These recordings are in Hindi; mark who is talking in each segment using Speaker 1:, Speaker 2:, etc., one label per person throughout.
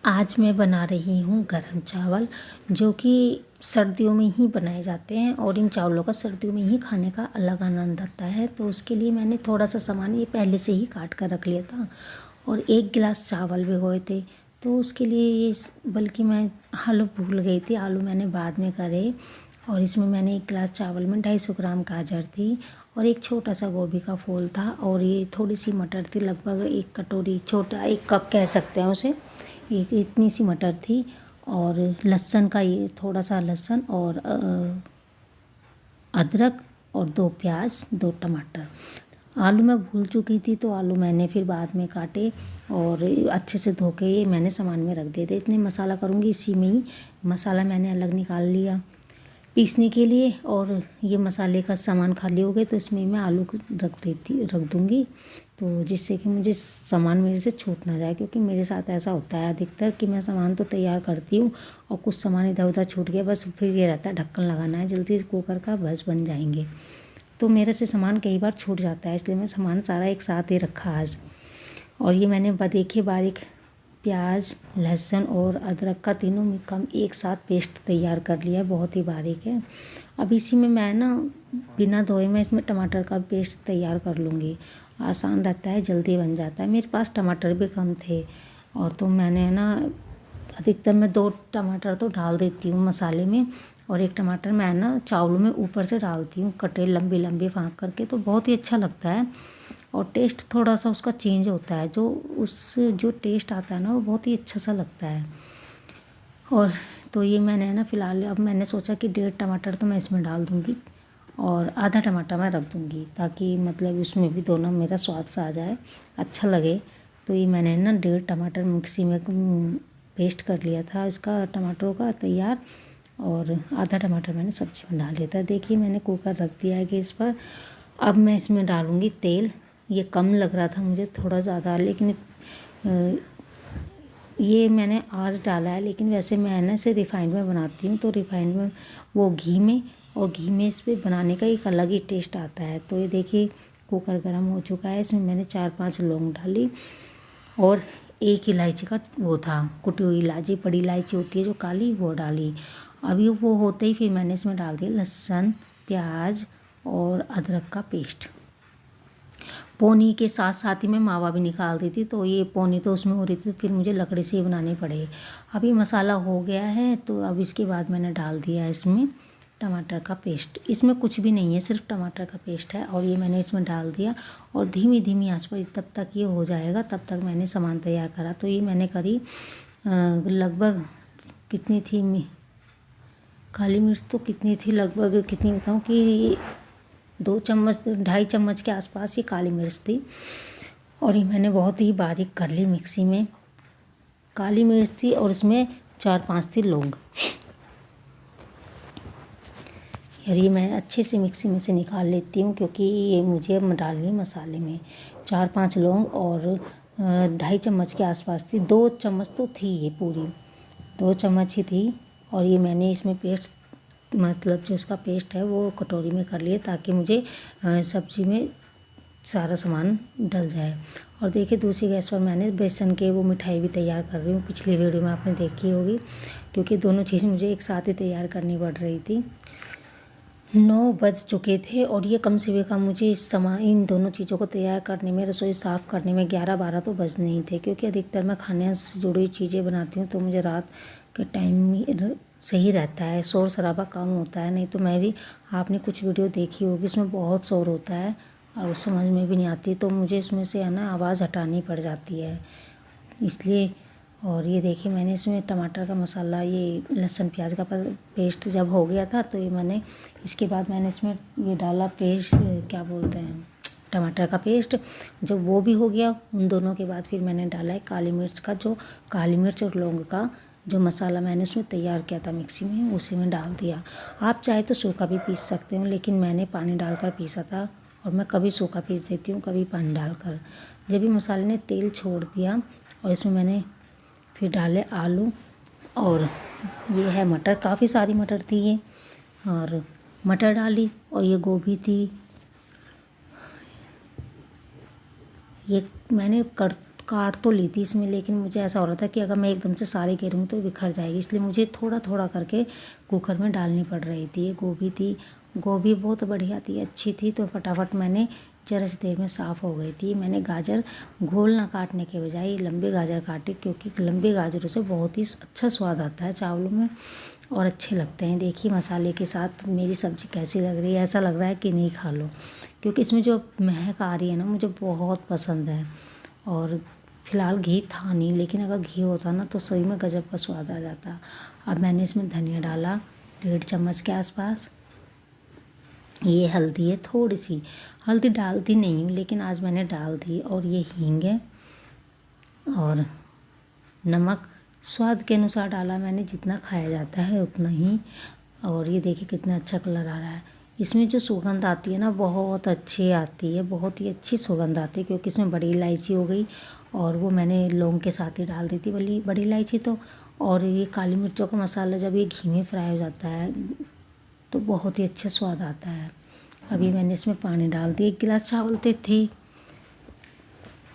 Speaker 1: आज मैं बना रही हूँ गरम चावल, जो कि सर्दियों में ही बनाए जाते हैं और इन चावलों का सर्दियों में ही खाने का अलग आनंद आता है। तो उसके लिए मैंने थोड़ा सा सामान ये पहले से ही काट कर रख लिया था और 1 गिलास चावल भिगोए थे। तो उसके लिए ये बल्कि मैं आलू भूल गई थी, आलू मैंने बाद में करे। और इसमें मैंने 1 गिलास चावल में 250 ग्राम गाजर थी और एक छोटा सा गोभी का फूल था और ये थोड़ी सी मटर थी, लगभग 1 कटोरी, छोटा 1 कप कह सकते हैं उसे। एक इतनी सी मटर थी और लहसुन का ये थोड़ा सा लहसुन और अदरक और 2 प्याज 2 टमाटर। आलू मैं भूल चुकी थी तो आलू मैंने फिर बाद में काटे और अच्छे से धो के ये मैंने सामान में रख दिए थे। इतने मसाला करूँगी इसी में ही। मसाला मैंने अलग निकाल लिया पीसने के लिए और ये मसाले का सामान खाली हो गए तो इसमें मैं आलू रख दूँगी, तो जिससे कि मुझे सामान मेरे से छूट ना जाए। क्योंकि मेरे साथ ऐसा होता है अधिकतर कि मैं सामान तो तैयार करती हूँ और कुछ सामान इधर उधर छूट गया, बस फिर ये रहता है ढक्कन लगाना है, जल्दी कुकर का बस बन जाएंगे। तो मेरे से सामान कई बार छूट जाता है, इसलिए मैं सामान सारा एक साथ ही रखा आज। और ये मैंने देखिए बारीक प्याज लहसुन और अदरक का तीनों में कम एक साथ पेस्ट तैयार कर लिया है, बहुत ही बारीक है। अब इसी में मैं ना बिना धोए मैं इसमें टमाटर का पेस्ट तैयार कर लूँगी, आसान रहता है, जल्दी बन जाता है। मेरे पास टमाटर भी कम थे और तो मैंने ना अधिकतर मैं 2 टमाटर तो डाल देती हूँ मसाले में और 1 टमाटर मैं ना चावलों में ऊपर से डालती हूँ कटे लंबे लंबे फाँक करके, तो बहुत ही अच्छा लगता है और टेस्ट थोड़ा सा उसका चेंज होता है। जो टेस्ट आता है ना वो बहुत ही अच्छा सा लगता है। और तो ये मैंने ना फ़िलहाल अब मैंने सोचा कि 1.5 टमाटर तो मैं इसमें डाल दूँगी और आधा टमाटर मैं रख दूँगी, ताकि मतलब उसमें भी दोनों मेरा स्वाद सा आ जाए, अच्छा लगे। तो ये मैंने ना 1.5 टमाटर मिक्सी में पेस्ट कर लिया था इसका टमाटरों का तैयार और आधा टमाटर मैंने सब्जी में डाल दिया था। देखिए मैंने कुकर रख दिया है गैस पर। अब मैं इसमें डालूँगी तेल। ये कम लग रहा था मुझे थोड़ा ज़्यादा, लेकिन ये मैंने आज डाला है, लेकिन वैसे मैं ना इसे रिफ़ाइंड में बनाती हूँ, तो रिफ़ाइंड में वो घी में इस पर बनाने का एक अलग ही टेस्ट आता है। तो ये देखिए कुकर गर्म हो चुका है, इसमें मैंने 4-5 लौंग डाली और 1 इलायची का वो था कुटी हुई इलायची, बड़ी इलायची होती है जो काली, वो डाली। अभी वो होते ही फिर मैंने इसमें डाल दिया लहसुन प्याज और अदरक का पेस्ट। पोनी के साथ साथ ही मैं मावा भी निकाल दी थी, तो ये पोनी तो उसमें हो रही थी, फिर मुझे लकड़ी से ही बनानी पड़े। अभी मसाला हो गया है तो अब इसके बाद मैंने डाल दिया इसमें टमाटर का पेस्ट। इसमें कुछ भी नहीं है, सिर्फ टमाटर का पेस्ट है और ये मैंने इसमें डाल दिया और धीमी धीमी आंच पर तब तक ये हो जाएगा, तब तक मैंने सामान तैयार करा। तो ये मैंने करी लगभग कितनी थी काली मिर्च, तो कितनी थी लगभग, कितनी बताऊँ कि 2 चम्मच 2.5 चम्मच के आसपास ये काली मिर्च थी और ये मैंने बहुत ही बारीक कर ली मिक्सी में। काली मिर्च थी और इसमें 4-5 थी लौंग। यार ये मैं अच्छे से मिक्सी में से निकाल लेती हूँ, क्योंकि ये मुझे डालनी मसाले में। 4-5 लौंग और 2.5 चम्मच के आसपास थी, 2 चम्मच तो थी ये पूरी, 2 चम्मच ही थी। और ये मैंने इसमें पेस्ट मतलब जो इसका पेस्ट है वो कटोरी में कर लिए, ताकि मुझे सब्ज़ी में सारा सामान डल जाए। और देखिए दूसरी गैस पर मैंने बेसन के वो मिठाई भी तैयार कर रही हूँ, पिछली वीडियो में आपने देखी होगी, क्योंकि दोनों चीज़ें मुझे एक साथ ही तैयार करनी पड़ रही थी। 9 बज चुके थे और ये कम से कम मुझे इस समय इन दोनों चीज़ों को तैयार करने में, रसोई साफ़ करने में 11-12 तो बजने ही थे, क्योंकि अधिकतर मैं खाने से जुड़ी हुई चीज़ें बनाती हूँ, तो मुझे रात के टाइम सही रहता है, शोर शराबा कम होता है। नहीं तो मेरी आपने कुछ वीडियो देखी होगी उसमें बहुत शोर होता है और समझ में भी नहीं आती, तो मुझे उसमें से है ना आवाज़ हटानी पड़ जाती है, इसलिए। और ये देखिए मैंने इसमें टमाटर का मसाला, ये लहसुन प्याज का पेस्ट जब हो गया था, तो ये मैंने इसके बाद मैंने इसमें ये डाला पेस्ट, क्या बोलते हैं, टमाटर का पेस्ट। जब वो भी हो गया, उन दोनों के बाद फिर मैंने डाला है काली मिर्च का, जो काली मिर्च और लौंग का जो मसाला मैंने उसमें तैयार किया था मिक्सी में, उसी में डाल दिया। आप चाहे तो सूखा भी पीस सकते हो, लेकिन मैंने पानी डालकर पीसा था और मैं कभी सूखा पीस देती हूँ, कभी पानी डालकर। जब भी मसाले ने तेल छोड़ दिया और इसमें मैंने फिर डाले आलू और ये है मटर, काफ़ी सारी मटर थी ये, और मटर डाली और ये गोभी थी। ये मैंने काट तो ली थी इसमें, लेकिन मुझे ऐसा हो रहा था कि अगर मैं एकदम से सारी करूँगी तो बिखर जाएगी, इसलिए मुझे थोड़ा थोड़ा करके कुकर में डालनी पड़ रही थी। ये गोभी थी, गोभी बहुत बढ़िया थी, अच्छी थी, तो फटाफट मैंने ज़रा सी देर में साफ़ हो गई थी। मैंने गाजर गोल ना काटने के बजाय लंबे गाजर काटे, क्योंकि लंबे गाजरों से बहुत ही अच्छा स्वाद आता है चावलों में और अच्छे लगते हैं। देखिए मसाले के साथ मेरी सब्ज़ी कैसी लग रही है, ऐसा लग रहा है कि नहीं खा लो, क्योंकि इसमें जो महक आ रही है ना मुझे बहुत पसंद है। और फ़िलहाल घी था नहीं, लेकिन अगर घी होता ना तो सही में गजब का स्वाद आ जाता। अब मैंने इसमें धनिया डाला 1.5 चम्मच के आसपास। ये हल्दी है, थोड़ी सी हल्दी डालती नहीं हूँ, लेकिन आज मैंने डाल दी। और ये हींग है और नमक स्वाद के अनुसार डाला मैंने, जितना खाया जाता है उतना ही। और ये देखिए कितना अच्छा कलर आ रहा है। इसमें जो सुगंध आती है ना बहुत अच्छी आती है, बहुत ही अच्छी सुगंध आती है, क्योंकि इसमें बड़ी इलायची हो गई और वो मैंने लौंग के साथ ही डाल दी थी बड़ी इलायची तो। और ये काली मिर्चों का मसाला जब ये घी में फ्राई हो जाता है तो बहुत ही अच्छा स्वाद आता है। अभी मैंने इसमें पानी डाल दिया, 1 गिलास चावल थे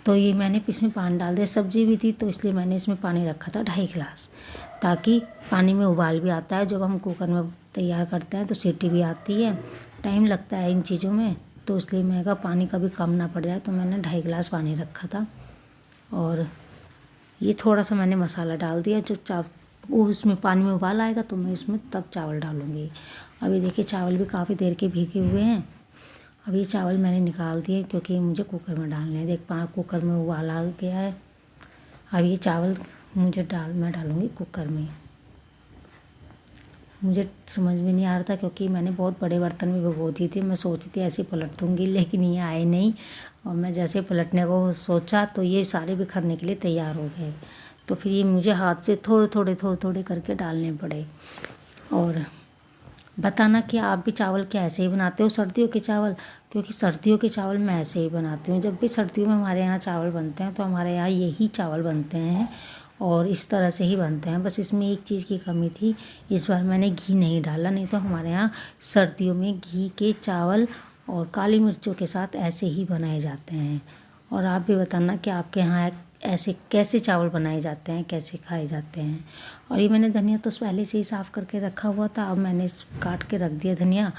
Speaker 1: तो ये मैंने इसमें पानी डाल दिया। सब्जी भी थी तो इसलिए मैंने इसमें पानी रखा था 2.5 गिलास, ताकि पानी में उबाल भी आता है। जब हम कुकर में तैयार करते हैं तो सीटी भी आती है, टाइम लगता है इन चीज़ों में, तो इसलिए मैं कहा पानी कभी कम ना पड़ जाए, तो मैंने 2.5 गिलास पानी रखा था। और ये थोड़ा सा मैंने मसाला डाल दिया, जो वो उसमें पानी में उबाल आएगा तो मैं उसमें तब चावल डालूँगी। अभी देखिए चावल भी काफ़ी देर के भीगे हुए हैं। अब ये चावल मैंने निकाल दिए, क्योंकि मुझे कुकर में डालने हैं। देख कुकर में उबाल आ गया है। अब ये चावल मैं डालूँगी कुकर में। मुझे समझ में नहीं आ रहा था, क्योंकि मैंने बहुत बड़े बर्तन में भिगो दी थी। मैं सोची थी ऐसे पलट दूँगी, लेकिन ये आए नहीं, और मैं जैसे पलटने को सोचा तो ये सारे बिखरने के लिए तैयार हो गए। तो फिर ये मुझे हाथ से थोड़े थोड़े करके डालने पड़े। और बताना कि आप भी चावल क्या ऐसे ही बनाते हो सर्दियों के चावल, क्योंकि सर्दियों के चावल मैं ऐसे ही बनाती हूँ। जब भी सर्दियों में हमारे यहाँ चावल बनते हैं तो हमारे यहाँ यही चावल बनते हैं और इस तरह से ही बनते हैं। बस इसमें एक चीज़ की कमी थी, इस बार मैंने घी नहीं डाला, नहीं तो हमारे यहाँ सर्दियों में घी के चावल और काली मिर्चों के साथ ऐसे ही बनाए जाते हैं। और आप भी बताना कि आपके यहाँ ऐसे कैसे चावल बनाए जाते हैं, कैसे खाए जाते हैं। और ये मैंने धनिया तो पहले से ही साफ़ करके रखा हुआ था, अब मैंने काट के रख दिया धनिया।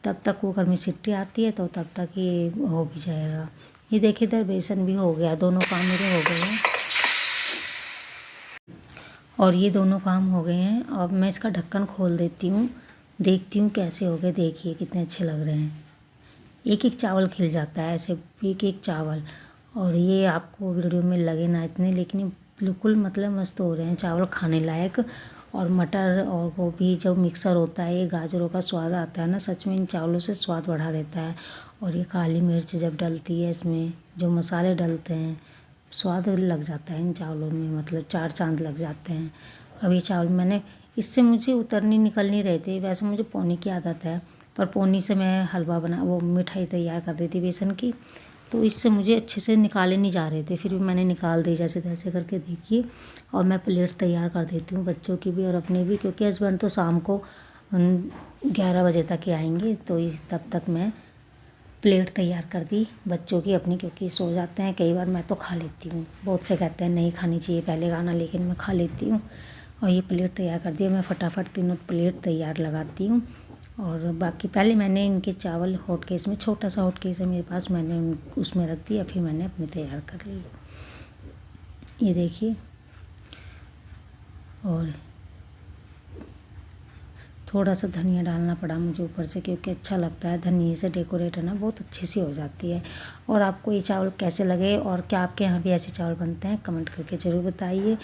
Speaker 1: तब तक कुकर में सीटी आती है तो तब तक ये हो भी जाएगा। ये देखिए इधर बेसन भी हो गया, दोनों काम मेरे हो गए हैं। और ये दोनों काम हो गए हैं। अब मैं इसका ढक्कन खोल देती हूँ, देखती हूँ कैसे हो गए। देखिए कितने अच्छे लग रहे हैं, एक एक चावल खिल जाता है ऐसे, एक चावल। और ये आपको वीडियो में लगे ना इतने, लेकिन ये बिल्कुल मतलब मस्त हो रहे हैं चावल, खाने लायक। और मटर और गोभी जब मिक्सर होता है, ये गाजरों का स्वाद आता है ना, सच में इन चावलों से स्वाद बढ़ा देता है। और ये काली मिर्च जब डलती है इसमें, जो मसाले डलते हैं, स्वाद लग जाता है इन चावलों में, मतलब 4 चांद लग जाते हैं। अब ये चावल मैंने, इससे मुझे उतरनी निकल नहीं रहे थे। वैसे मुझे पौनी की आदत है, पर पौनी से मैं हलवा वो मिठाई तैयार कर रही थी बेसन की, तो इससे मुझे अच्छे से निकाले नहीं जा रहे थे। फिर भी मैंने निकाल दी जैसे तैसे करके। देखिए, और मैं प्लेट तैयार कर देती हूँ बच्चों की भी और अपनी भी, क्योंकि हस्बैंड तो शाम को 11 बजे तक ही आएंगे, तो तब तक मैं प्लेट तैयार कर दी बच्चों की अपनी, क्योंकि सो जाते हैं कई बार। मैं तो खा लेती हूँ, बहुत से कहते हैं नहीं खानी चाहिए पहले खाना, लेकिन मैं खा लेती हूँ। और ये प्लेट तैयार कर दिया, मैं फटाफट तीनों प्लेट तैयार लगाती हूँ। और बाकी पहले मैंने इनके चावल हॉट केस में, छोटा सा हॉट केस है मेरे पास, मैंने उसमें रख दिया, फिर मैंने अपनी तैयार कर ली। ये देखिए, और थोड़ा सा धनिया डालना पड़ा मुझे ऊपर से, क्योंकि अच्छा लगता है धनिया से डेकोरेट है ना, बहुत अच्छी सी हो जाती है। और आपको ये चावल कैसे लगे और क्या आपके यहाँ भी ऐसे चावल बनते हैं, कमेंट करके ज़रूर बताइए।